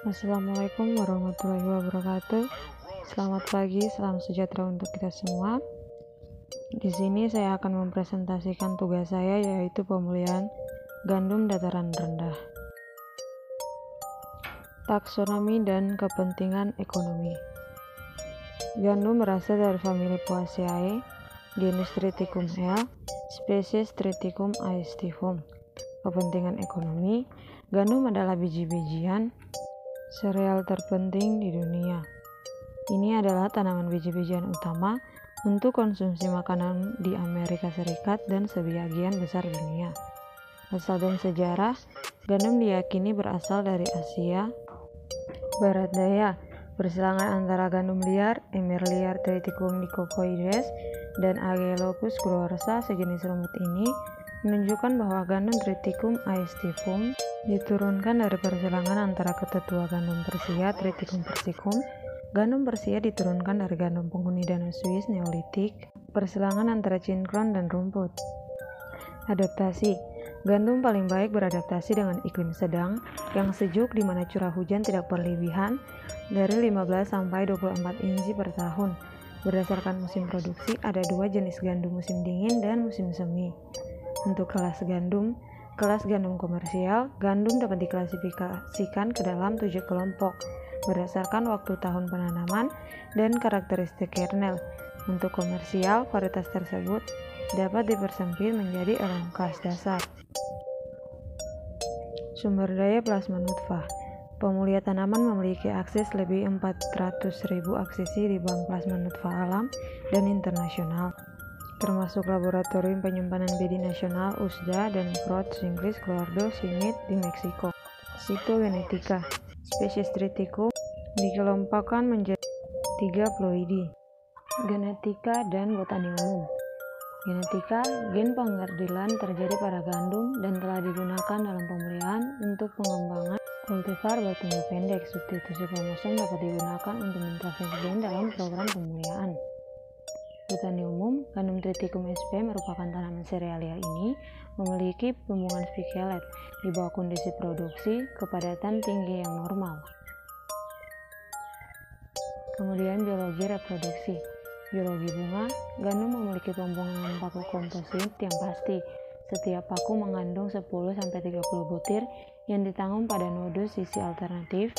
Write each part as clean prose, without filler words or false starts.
Assalamualaikum warahmatullahi wabarakatuh. Selamat pagi, salam sejahtera untuk kita semua. Di sini saya akan mempresentasikan tugas saya, yaitu pemulihan gandum dataran rendah. Taksonomi dan kepentingan ekonomi. Gandum berasal dari famili Poaceae, genus Triticum L, spesies Triticum aestivum. Kepentingan ekonomi, gandum adalah biji-bijian sereal terpenting di dunia. Ini adalah tanaman biji-bijian utama untuk konsumsi makanan di Amerika Serikat dan sebagian besar dunia. Asal dan sejarah, gandum diyakini berasal dari Asia Barat Daya. Persilangan antara gandum liar, Emmer liar Triticum dicocoides, dan Agelopus growersa sejenis rumput ini menunjukkan bahwa gandum Triticum aestivum diturunkan dari persilangan antara ketetua gandum Persia Triticum persicum. Gandum Persia diturunkan dari gandum penghuni danau Swiss Neolitik, persilangan antara cinkron dan rumput. Adaptasi. Gandum paling baik beradaptasi dengan iklim sedang yang sejuk di mana curah hujan tidak berlebihan dari 15 sampai 24 inci per tahun. Berdasarkan musim produksi, ada dua jenis gandum, musim dingin dan musim semi. Untuk kelas gandum komersial, gandum dapat diklasifikasikan ke dalam 7 kelompok berdasarkan waktu tahun penanaman dan karakteristik kernel. Untuk komersial, varietas tersebut dapat dipersempit menjadi 6 kelas dasar. Sumber daya plasma nutfah. Pemulia tanaman memiliki akses lebih 400.000 aksesi di bank plasma nutfah alam dan internasional, termasuk Laboratorium Penyimpanan Bedi Nasional USDA dan Prost Inggris Cloardo Smith di Meksiko. Sitogenetika. Spesies Triticum dikelompokkan menjadi 3 ploidi. Genetika dan botani umum. Genetika, gen pengerdilan terjadi pada gandum dan telah digunakan dalam pemulihan untuk pengembangan kultivar bertumbuh pendek. Substitusi kromosom dapat digunakan untuk mentransfer gen dalam program pemulihan. Botani umum, gandum Triticum sp merupakan tanaman serealia ini memiliki bumbungan spikelet di bawah kondisi produksi kepadatan tinggi yang normal. Kemudian biologi reproduksi. Biologi bunga, gandum memiliki pembuangan paku komposit yang pasti. Setiap paku mengandung 10-30 butir yang ditanggung pada nodus sisi alternatif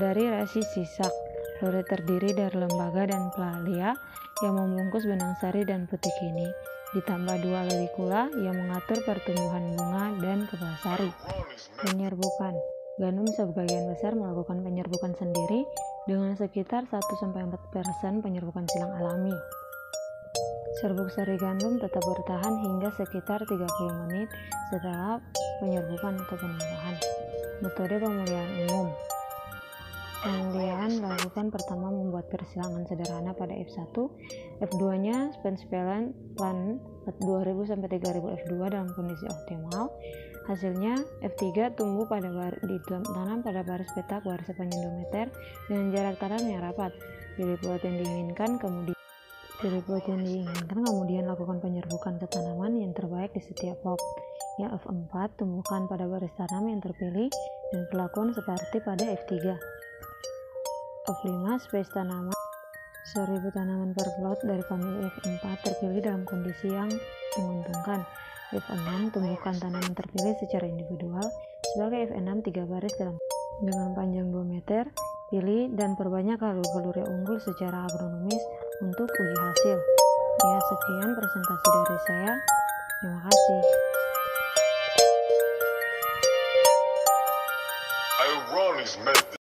dari resi sisak. Lore terdiri dari lembaga dan plalia yang membungkus benang sari dan putik ini, ditambah 2 loricula yang mengatur pertumbuhan bunga dan kepala sari. Penyerbukan. Gandum sebagian besar melakukan penyerbukan sendiri dengan sekitar 1-4% penyerbukan silang alami. Serbuk sari gandum tetap bertahan hingga sekitar 30 menit setelah penyerbukan atau penambahan. Metode pemulihan umum. Pemulihan dilakukan pertama membuat persilangan sederhana pada F1, F2-nya spen plan 2000-3000 F2 dalam kondisi optimal. Hasilnya, F3 tumbuh ditanam pada baris petak baris sepanjang 2 meter dengan jarak tanam yang rapat. Pilih plot yang diinginkan, kemudian lakukan penyerbukan ke tanaman yang terbaik di setiap lob. Yang F4 tumbuhkan pada baris tanam yang terpilih dan perlakuan seperti pada F3. F5 space tanaman 1000 tanaman per plot dari famili F4 terpilih dalam kondisi yang menguntungkan. F6 tumbuhkan tanaman terpilih secara individual sebagai F6 3 baris dengan panjang 2 meter. Pilih dan perbanyak kalori unggul secara agronomis untuk uji hasil. Ya, sekian presentasi dari saya. Terima kasih.